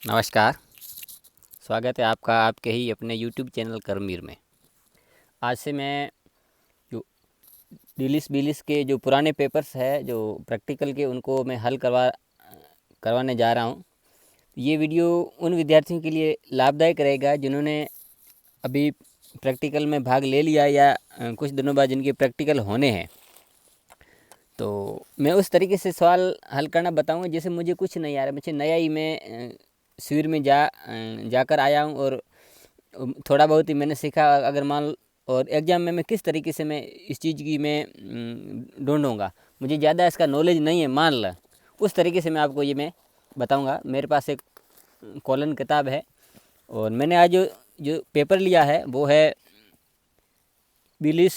नमस्कार। स्वागत है आपका आपके ही अपने यूट्यूब चैनल कर्मीर में। आज से मैं जो डिलिस बिलिस के जो पुराने पेपर्स है जो प्रैक्टिकल के उनको मैं हल करवाने जा रहा हूँ। ये वीडियो उन विद्यार्थियों के लिए लाभदायक रहेगा जिन्होंने अभी प्रैक्टिकल में भाग ले लिया या कुछ दिनों बाद जिनके प्रैक्टिकल होने हैं। तो मैं उस तरीके से सवाल हल करना बताऊँगा जैसे मुझे कुछ नहीं आ रहा, मुझे नया ही मैं शिविर में जाकर आया हूँ और थोड़ा बहुत ही मैंने सीखा। अगर मान और एग्ज़ाम में मैं किस तरीके से मैं इस चीज़ की मैं ढूंढूंगा, मुझे ज़्यादा इसका नॉलेज नहीं है मान ला, उस तरीके से मैं आपको ये मैं बताऊंगा। मेरे पास एक कॉलन किताब है और मैंने आज जो जो पेपर लिया है वो है बिलिस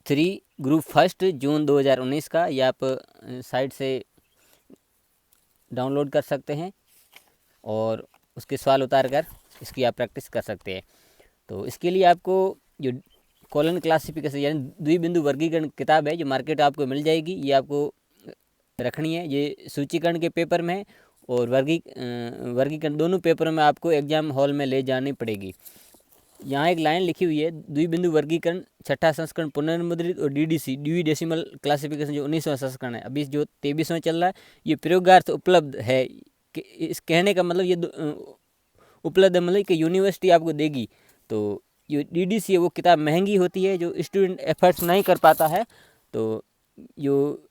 3 ग्रुप फर्स्ट जून 2019 का। ये आप साइट से डाउनलोड कर सकते हैं और उसके सवाल उतार कर इसकी आप प्रैक्टिस कर सकते हैं। तो इसके लिए आपको जो कॉलन क्लासिफिकेशन यानी द्विबिंदु वर्गीकरण किताब है जो मार्केट आपको मिल जाएगी, ये आपको रखनी है। ये सूचीकरण के पेपर में है और वर्गीकरण दोनों पेपरों में आपको एग्जाम हॉल में ले जानी पड़ेगी। यहाँ एक लाइन लिखी हुई है, द्विबिंदु वर्गीकरण छठा संस्करण पुनर्मुद्रित और डीडीसी डी डेसिमल क्लासिफिकेशन जो 19वां संस्करण है, अभी जो 23वां चल रहा है, ये प्रयोगार्थ उपलब्ध है। इस कहने का मतलब ये उपलब्ध है मतलब कि यूनिवर्सिटी आपको देगी। तो जो डीडीसी है वो किताब महंगी होती है, जो स्टूडेंट एफर्ट्स नहीं कर पाता है। तो जो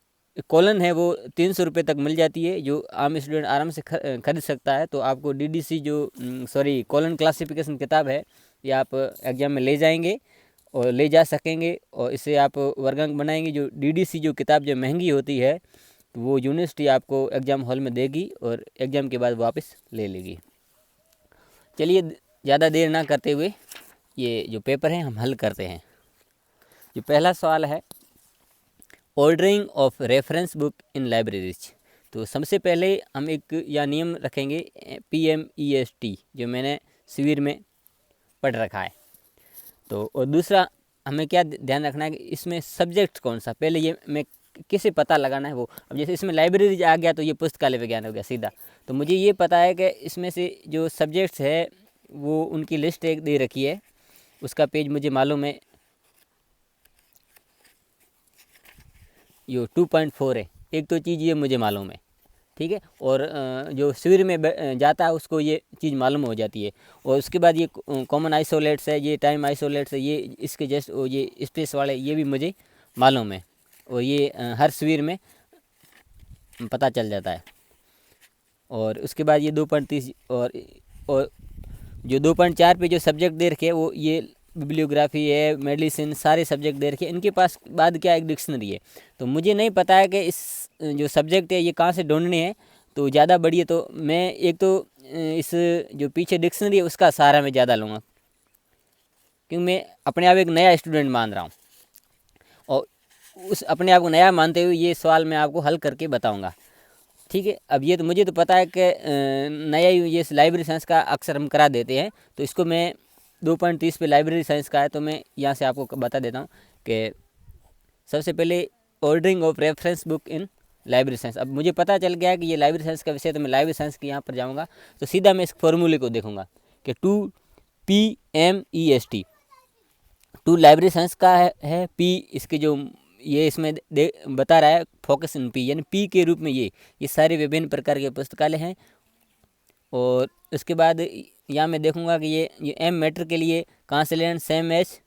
कॉलन है वो 300 रुपये तक मिल जाती है, जो आम स्टूडेंट आराम से खरीद सकता है। तो आपको डीडीसी जो कॉलन क्लासिफिकेशन किताब है ये आप एग्ज़ाम में ले जाएंगे और ले जा सकेंगे और इससे आप वर्गांक बनाएंगे। जो डीडीसी जो किताब जो महंगी होती है तो वो यूनिवर्सिटी आपको एग्ज़ाम हॉल में देगी और एग्ज़ाम के बाद वापस ले लेगी। चलिए ज़्यादा देर ना करते हुए ये जो पेपर है हम हल करते हैं। जो पहला सवाल है, ordering of reference book in libraries. तो सबसे पहले हम एक या नियम रखेंगे PMEST जो मैंने शिविर में पढ़ रखा है। तो और दूसरा हमें क्या ध्यान रखना है कि इसमें सब्जेक्ट कौन सा, पहले ये मैं किसे पता लगाना है वो। अब जैसे इसमें लाइब्रेरी आ गया तो ये पुस्तकालय विज्ञान हो गया सीधा। तो मुझे ये पता है कि इसमें से जो सब्जेक्ट्स है वो उनकी लिस्ट एक दे रखी है, उसका पेज मुझे मालूम है, यो 2.4 है। एक तो चीज़ ये मुझे मालूम है, ठीक है। और जो शिविर में जाता है उसको ये चीज़ मालूम हो जाती है। और उसके बाद ये कॉमन आइसोलेट्स है, ये टाइम आइसोलेट्स है, ये इसके जस्ट ये स्पेस वाले ये भी मुझे मालूम है और ये हर शिविर में पता चल जाता है। और उसके बाद ये 2.30 और जो 2.4 पे जो सब्जेक्ट दे रखे वो ये बिब्लियोग्राफी है, मेडिसिन, सारे सब्जेक्ट दे रखे। इनके पास बाद क्या एक डिक्शनरी है। तो मुझे नहीं पता है कि इस जो सब्जेक्ट है ये कहाँ से ढूंढने हैं। तो ज़्यादा बड़ी है तो मैं एक तो इस जो पीछे डिक्शनरी है उसका सहारा मैं ज़्यादा लूँगा, क्योंकि मैं अपने आप एक नया स्टूडेंट मान रहा हूँ और उस अपने आप को नया मानते हुए ये सवाल मैं आपको हल करके बताऊँगा, ठीक है। अब ये तो मुझे तो पता है कि नया ये लाइब्रेरी साइंस का अक्सर हम करा देते हैं। तो इसको मैं 2.30 पे लाइब्रेरी साइंस का है तो मैं यहाँ से आपको बता देता हूँ कि सबसे पहले ordering of reference book in library science. अब मुझे पता चल गया कि ये लाइब्रेरी साइंस का विषय, तो मैं लाइब्रेरी साइंस के यहाँ पर जाऊँगा तो सीधा मैं इस फॉर्मूले को देखूँगा कि 2PMEST। 2 लाइब्रेरी साइंस का है, P इसके जो ये इसमें बता रहा है फोकस इन P, यानी P के रूप में ये सारे विभिन्न प्रकार के पुस्तकालय हैं। और उसके बाद यहाँ मैं देखूँगा कि ये M मैटर के लिए कहाँ से लेना, same as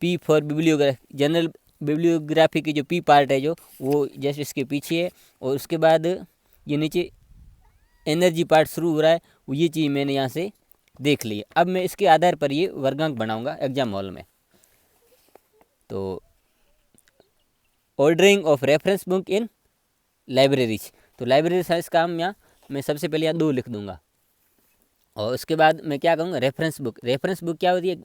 P for bibliography, general bibliography की जो P पार्ट है जो वो जस्ट इसके पीछे है। और उसके बाद ये नीचे एनर्जी पार्ट शुरू हो रहा है, वो ये चीज़ मैंने यहाँ से देख ली। अब मैं इसके आधार पर ये वर्गांक बनाऊँगा एग्जाम हॉल में। तो ordering of reference book in libraries, तो लाइब्रेरी साइंस का हम यहाँ मैं सबसे पहले यहाँ 2 लिख दूँगा। और उसके बाद मैं क्या कहूँगा, रेफरेंस बुक। रेफरेंस बुक क्या होती है,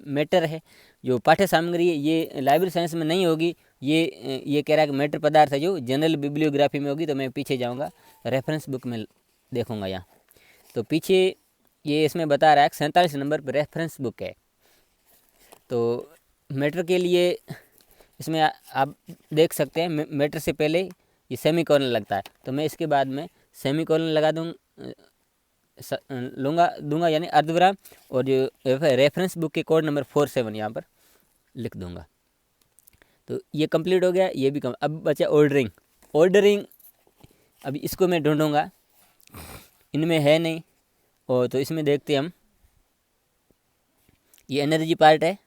मैटर है जो पाठ्य सामग्री है, ये लाइब्रेरी साइंस में नहीं होगी। ये कह रहा है कि मैटर पदार्थ है जो जनरल बिब्लियोग्राफी में होगी। तो मैं पीछे जाऊँगा, रेफरेंस बुक में देखूँगा यहाँ। तो पीछे ये इसमें बता रहा है 47 नंबर पर रेफरेंस बुक है। तो मैटर के लिए आप देख सकते हैं मैटर से पहले ये सेमीकोलन लगता है। तो मैं इसके बाद में सेमीकोलन लगा दूंगा यानी अर्धविराम, और जो रेफरेंस बुक के कोड नंबर 47 यहाँ पर लिख दूंगा। तो ये कंप्लीट हो गया, ये भी अब बचा ऑर्डरिंग। अभी इसको मैं ढूंढूंगा, इनमें है नहीं, और तो इसमें देखते हैं हम। ये एनर्जी पार्ट है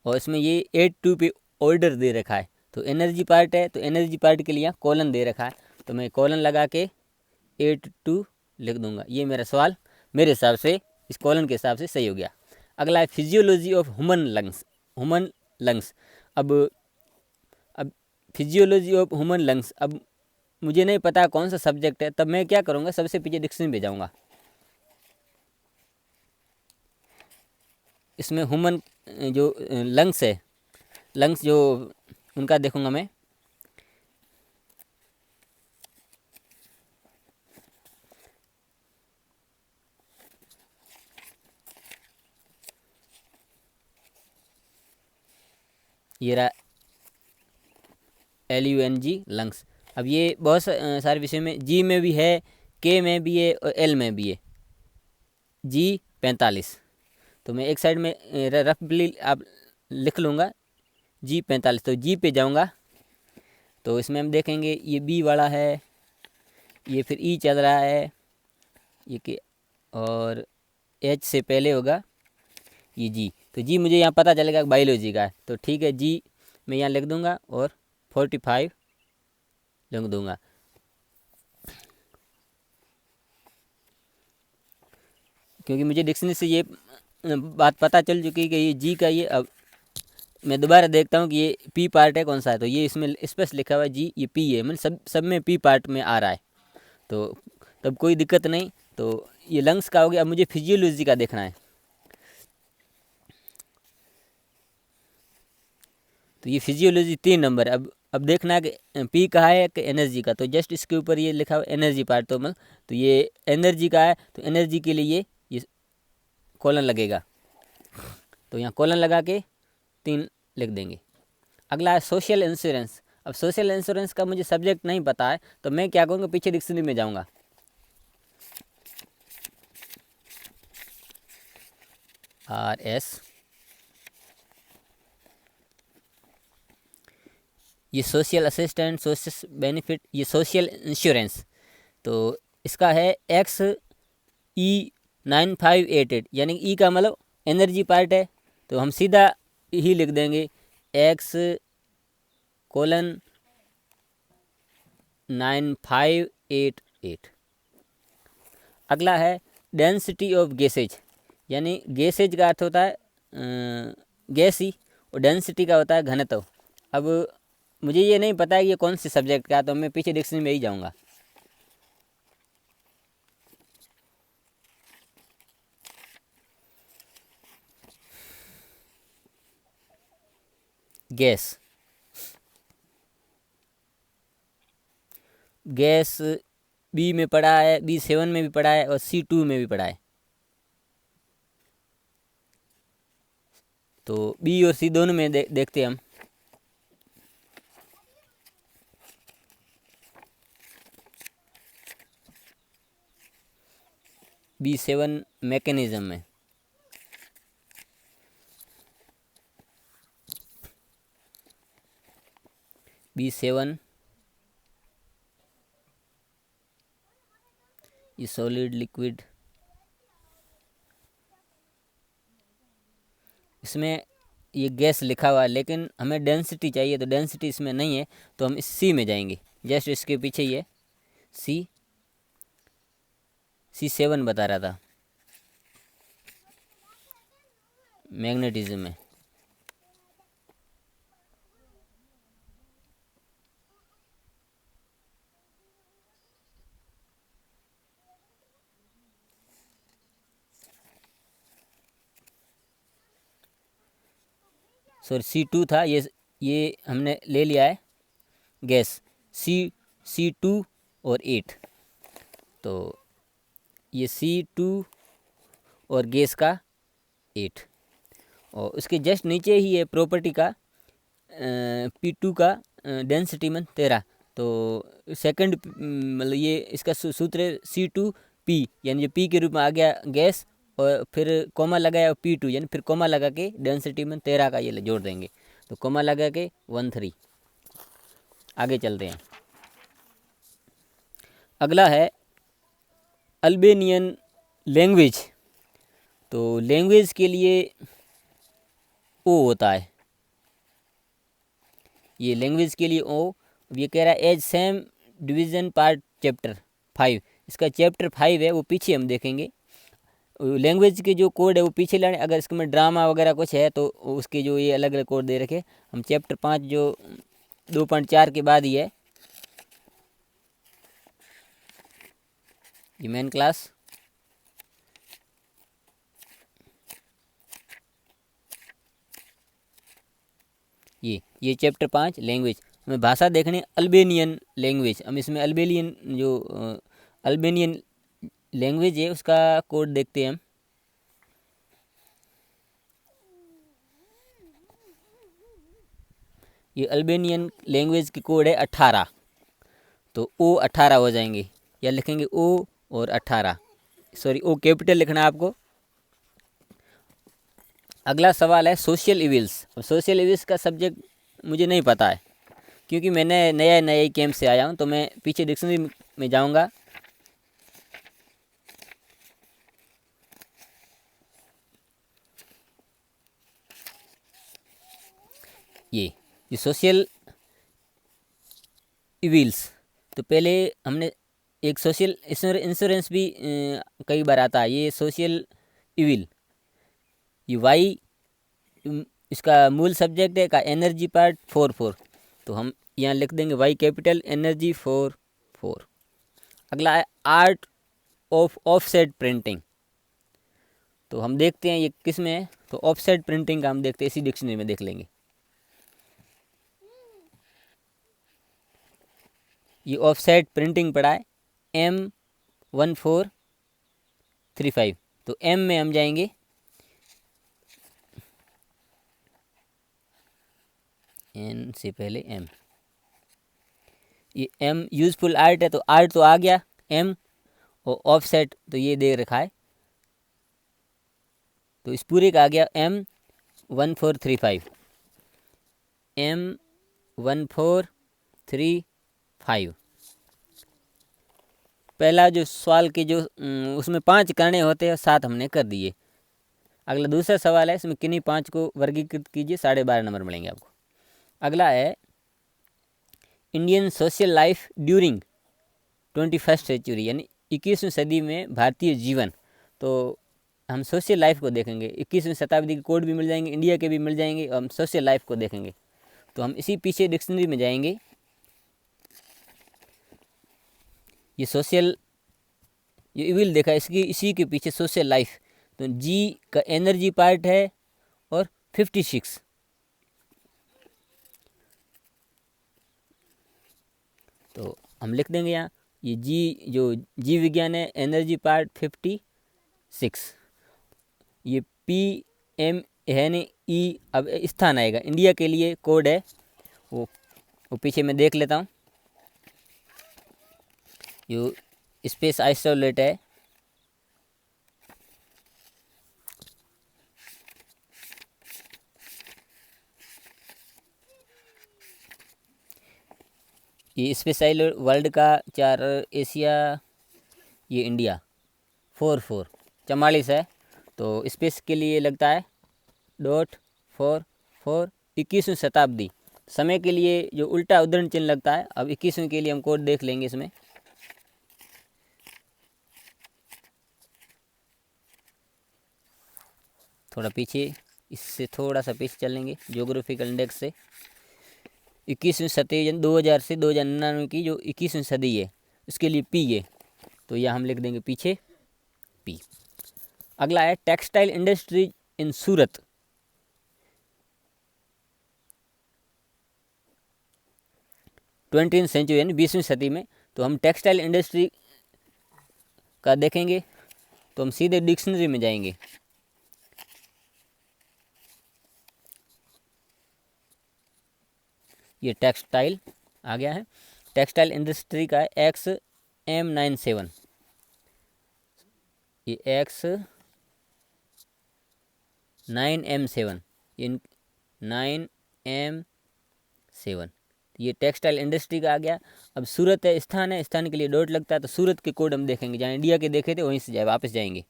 और इसमें ये 8-2 पे ऑर्डर दे रखा है, तो एनर्जी पार्ट है, तो एनर्जी पार्ट के लिए कॉलन दे रखा है, तो मैं कॉलन लगा के 8-2 लिख दूंगा। ये मेरा सवाल मेरे हिसाब से इस कॉलन के हिसाब से सही हो गया। अगला है फिजियोलॉजी ऑफ ह्यूमन लंग्स। अब फिजियोलॉजी ऑफ ह्यूमन लंग्स, अब मुझे नहीं पता कौन सा सब्जेक्ट है, तब मैं क्या करूँगा, सबसे पीछे डिक्शनरी में जाऊँगा। इसमें ह्यूमन जो लंग्स है, लंग्स जो उनका देखूँगा मैं। ये रहा LUNG लंग्स। अब ये बहुत सारे विषय में, जी में भी है, के में भी है और एल में भी है। G45, तो मैं एक साइड में रफली आप लिख लूँगा G45, तो जी पे जाऊँगा तो इसमें हम देखेंगे ये बी वाला है, ये फिर ई चल रहा है, ये के, और एच से पहले होगा ये जी, तो जी मुझे यहाँ पता चलेगा बायोलॉजी का है, तो ठीक है, जी मैं यहाँ लिख दूँगा और 45 लिख दूँगा। क्योंकि मुझे डिक्शनरी से ये बात पता चल चुकी है कि ये जी का, ये अब मैं दोबारा देखता हूँ कि ये पी पार्ट है कौन सा है, तो ये इसमें स्पष्ट लिखा हुआ है जी, ये पी है, मतलब सब में पी पार्ट में आ रहा है, तो तब कोई दिक्कत नहीं। तो ये लंग्स का हो गया। अब मुझे फिजियोलॉजी का देखना है, तो ये फिजियोलॉजी 3 नंबर है। अब देखना है कि पी का है कि एनर्जी का, तो जस्ट इसके ऊपर ये लिखा हुआ एनर्जी पार्ट, तो ये एनर्जी का है, तो एनर्जी के लिए ये कॉलन लगेगा, तो यहाँ कॉलन लगा के 3 लिख देंगे। अगला है सोशल इंश्योरेंस। अब सोशल इंश्योरेंस का मुझे सब्जेक्ट नहीं पता है, तो मैं क्या करूँगा, पीछे डिक्शनरी में जाऊँगा। RS, ये सोशल असिस्टेंट, सोशल बेनिफिट, ये सोशल इंश्योरेंस, तो इसका है XE9588, यानी ई का मतलब एनर्जी पार्ट है, तो हम सीधा ही लिख देंगे X:9588। अगला है डेंसिटी ऑफ गैसेज, यानी गैसेज का अर्थ होता है गैसी, और डेंसिटी का होता है घनत्व। अब मुझे ये नहीं पता है ये कौन से सब्जेक्ट का, तो मैं पीछे डिक्शनरी में ही जाऊँगा। गैस बी में पढ़ा है, B7 में भी पढ़ा है और C2 में भी पढ़ा है, तो बी और सी दोनों में देखते हैं हम। B7 मैकेनिज्म में, B7 ये सॉलिड लिक्विड, इसमें ये गैस लिखा हुआ है, लेकिन हमें डेंसिटी चाहिए, तो डेंसिटी इसमें नहीं है, तो हम इस सी में जाएंगे, जस्ट इसके पीछे ही है C7 बता रहा था मैग्नेटिज्म में। सॉरी C2 था, ये हमने ले लिया है गैस C2 और 8, तो ये C2 और गैस का 8, और उसके जस्ट नीचे ही है प्रॉपर्टी का P2 का डेंसिटी में 13, तो सेकंड मतलब ये इसका सूत्र है C2P, यानी जो P के रूप में आ गया गैस, और फिर कोमा लगाया P2, यानी फिर कोमा लगा के डेंसिटी में 13 का ये जोड़ देंगे, तो कोमा लगा के 13। आगे चलते हैं। अगला है अल्बेनियन लैंग्वेज। तो लैंग्वेज के लिए ओ होता है, ये लैंग्वेज के लिए ओ। ये कह रहा है as same division part chapter 5, इसका चैप्टर 5 है वो पीछे हम देखेंगे। लैंग्वेज के जो कोड है वो पीछे लाने, अगर इसमें ड्रामा वगैरह कुछ है तो उसके जो ये अलग अलग कोड दे रखे। हम चैप्टर 5 जो 2.4 के बाद ही है, ये मेन क्लास। ये चैप्टर 5 लैंग्वेज। हमें भाषा देखने अल्बेनियन लैंग्वेज। हम इसमें अल्बेनियन जो अल्बेनियन लैंग्वेज है उसका कोड देखते हैं हम। ये अल्बेनियन लैंग्वेज की कोड है 18, तो ओ 18 हो जाएंगे, या लिखेंगे ओ और 18, सॉरी ओ कैपिटल लिखना है आपको। अगला सवाल है सोशल इविल्स। अब सोशल इविल्स का सब्जेक्ट मुझे नहीं पता है, क्योंकि मैंने नया नया कैंप से आया हूँ, तो मैं पीछे डिक्शनरी में जाऊँगा। ये सोशल इविल्स, तो पहले हमने एक सोशल इंश्योरेंस भी कई बार आता है। ये सोशल इविल, ये वाई इसका मूल सब्जेक्ट है का एनर्जी पार्ट 4 तो हम यहाँ लिख देंगे वाई कैपिटल एनर्जी 4। अगला है आर्ट ऑफ ऑफसेट प्रिंटिंग। तो हम देखते हैं ये किस में है, तो ऑफसेट प्रिंटिंग का हम देखते हैं, इसी डिक्शनरी में देख लेंगे। ये ऑफसेट प्रिंटिंग पड़ा है M1435, तो M में हम जाएंगे, N से पहले M। ये M यूजफुल आर्ट है, तो आर्ट तो आ गया M, और ऑफसेट तो ये दे रखा है, तो इस पूरे का आ गया M1435। M1435 पहला जो सवाल के जो उसमें 5 करने होते हैं, 7 हमने कर दिए। अगला दूसरा सवाल है, इसमें किन्हीं 5 को वर्गीकृत कीजिए, 12.5 नंबर मिलेंगे आपको। अगला है Indian social life during 21st century, यानी 21वीं सदी में भारतीय जीवन। तो हम सोशल लाइफ को देखेंगे, 21वीं शताब्दी के कोड भी मिल जाएंगे, इंडिया के भी मिल जाएंगे, और हम सोशल लाइफ को देखेंगे। तो हम इसी पीछे डिक्शनरी में जाएंगे। ये सोशल ये इविल देखा, इसकी इसी के पीछे सोशल लाइफ, तो जी का एनर्जी पार्ट है और 56, तो हम लिख देंगे यहाँ ये जी जो जीव विज्ञान है एनर्जी पार्ट 56। ये PM है न ई, अब स्थान आएगा, इंडिया के लिए कोड है वो पीछे मैं देख लेता हूँ। ये स्पेस आइसोलेट है, ये स्पेस आइसोलेट वर्ल्ड का 4, एशिया, ये इंडिया 44 है, तो स्पेस के लिए लगता है .44। 21वीं शताब्दी समय के लिए जो उल्टा उद्धरण चिन्ह लगता है। अब 21वीं के लिए हम कोड देख लेंगे इसमें। थोड़ा पीछे, इससे थोड़ा सा पीछे चलेंगे ज्योग्राफिकल इंडेक्स से। 21वीं सदी 2000 से 2099 की जो 21वीं सदी है उसके लिए P है, तो यह हम लिख देंगे पीछे P। अगला है textile industry in Surat. Twenty century यानी 20वीं सदी में, तो हम टेक्सटाइल इंडस्ट्री का देखेंगे, तो हम सीधे डिक्शनरी में जाएंगे। ये टेक्सटाइल आ गया है, टेक्सटाइल इंडस्ट्री का XM97, ये X9M7, ये 9M7, ये टेक्सटाइल इंडस्ट्री का आ गया। अब सूरत है, स्थान है, स्थान के लिए डॉट लगता है, तो सूरत के कोड हम देखेंगे, जहाँ इंडिया के देखे थे वहीं से जाए वापस जाएंगे।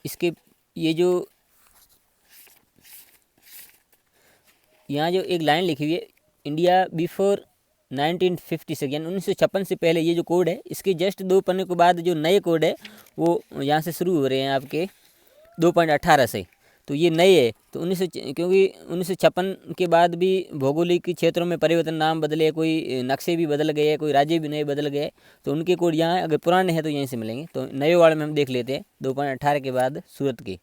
इसके ये जो यहाँ जो एक लाइन लिखी हुई है, इंडिया बिफोर 1956, यानी 1956 से पहले, ये जो कोड है इसके जस्ट 2 पन्ने के बाद जो नए कोड है वो यहाँ से शुरू हो रहे हैं आपके 2.18 से। तो ये नए है, तो क्योंकि 1956 के बाद भी भौगोलिक क्षेत्रों में परिवर्तन, नाम बदले, कोई नक्शे भी बदल गए, कोई राज्य भी नए बदल गए, तो उनके कोड यहाँ अगर पुराने हैं तो यहीं से मिलेंगे। तो नए वाले में हम देख लेते हैं 2.18 के बाद सूरत के।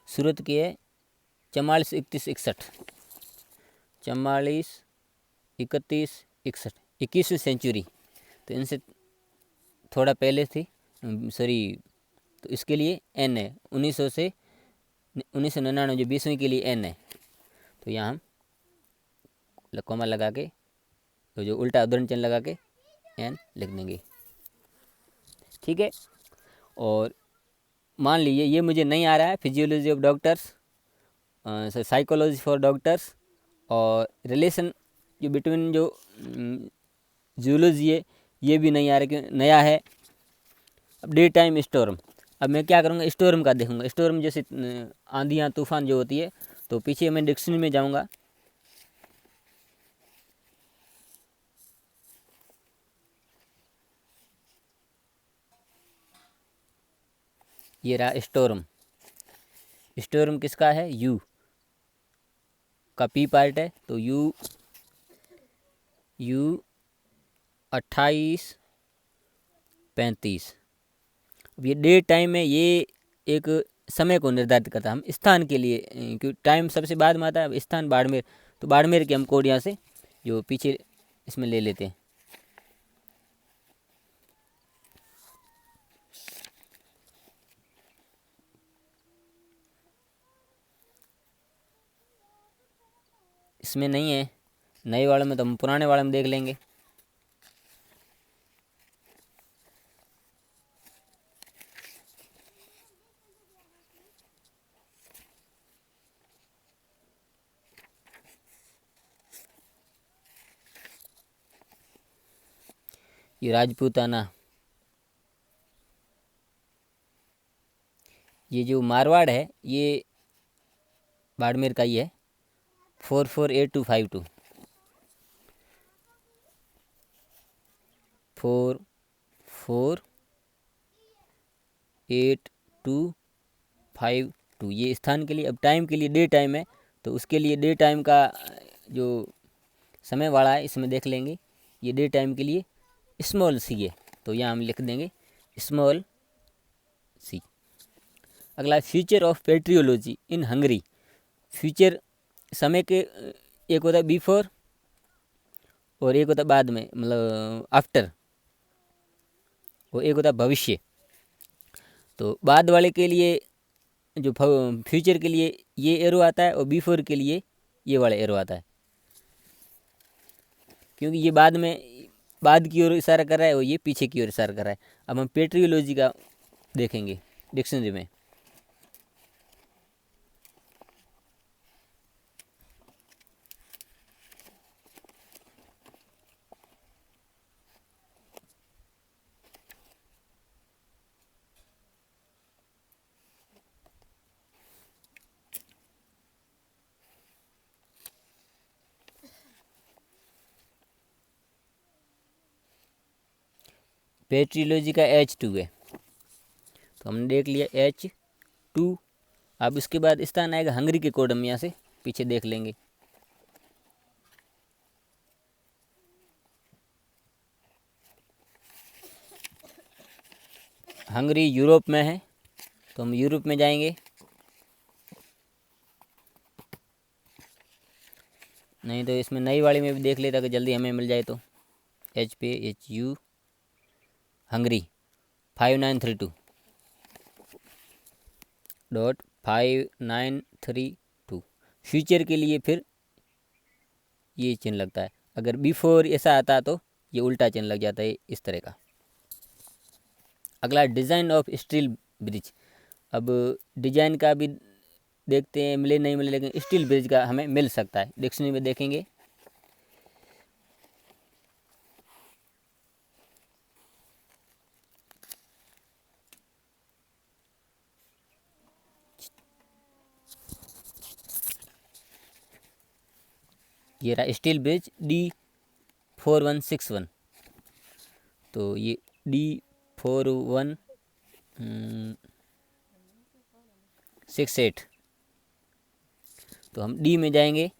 सूरत की है 44 31 61, 44 31 61, 21वीं सेंचुरी, तो इनसे थोड़ा पहले थी, सॉरी। तो इसके लिए एन है, 1900 से 1999, जो 20वीं के लिए एन है, तो यहाँ हम कॉमा लगा के, तो जो उल्टा उद्धरण चिन्ह लगा के एन लिख देंगे, ठीक है। और मान लीजिए ये मुझे नहीं आ रहा है, physiology of doctors, psychology for doctors, और रिलेशन जो बिटवीन जो जूलॉजी है ये भी नहीं आ रहा, क्यों नया है। अब डे टाइम स्टॉर्म, अब मैं क्या करूँगा, स्टॉर्म का देखूँगा। स्टॉर्म जैसे आंधियाँ तूफान जो होती है, तो पीछे मैं डिक्शनरी में जाऊँगा, ये रहा स्टॉर्म। स्टॉर्म किसका है, यू का पी पार्ट है, तो यू 2835। अब ये डे टाइम है, ये एक समय को निर्धारित करता है। हम स्थान के लिए, क्योंकि टाइम सबसे बाद में आता है, अब स्थान बाड़मेर, तो बाड़मेर के हम कोड यहाँ से जो पीछे इसमें ले लेते हैं। इसमें नहीं है, नए वाले में, तो हम पुराने वाले में देख लेंगे। ये राजपूताना, ये जो मारवाड़ है ये बाड़मेर का ही है, 448252, 448252, ये स्थान के लिए। अब टाइम के लिए डे टाइम है, तो उसके लिए डे टाइम का जो समय वाला है इसमें देख लेंगे। ये डे टाइम के लिए स्मॉल सी है, तो यहाँ हम लिख देंगे स्मॉल सी। अगला, future of petrology in Hungary. Future समय के एक होता है बिफोर और एक होता है बाद में, मतलब आफ्टर, और एक होता है भविष्य। तो बाद वाले के लिए, जो फ्यूचर के लिए ये एरो आता है, और बिफोर के लिए ये वाला एरो आता है, क्योंकि ये बाद में, बाद की ओर इशारा कर रहा है और ये पीछे की ओर इशारा कर रहा है। अब हम पेट्रियोलॉजी का देखेंगे डिक्शनरी में। पेट्रियोलॉजी का H2 है, तो हमने देख लिया H2। अब इसके बाद स्थान आएगा हंगरी के कोड, हम यहाँ से पीछे देख लेंगे। हंगरी यूरोप में है, तो हम यूरोप में जाएंगे। नहीं तो इसमें नई वाली में भी देख लेता कि जल्दी हमें मिल जाए, तो HU हंगरी, 5932.5932। फ्यूचर के लिए फिर ये चिन्ह लगता है। अगर बिफोर ऐसा आता तो ये उल्टा चिन्ह लग जाता है इस तरह का। अगला डिज़ाइन ऑफ स्टील ब्रिज। अब डिजाइन का भी देखते हैं, मिले नहीं मिले, लेकिन स्टील ब्रिज का हमें मिल सकता है। डिक्शनरी में देखेंगे ये रहा स्टील ब्रिज D4161। तो ये D4168। तो हम डी में जाएंगे।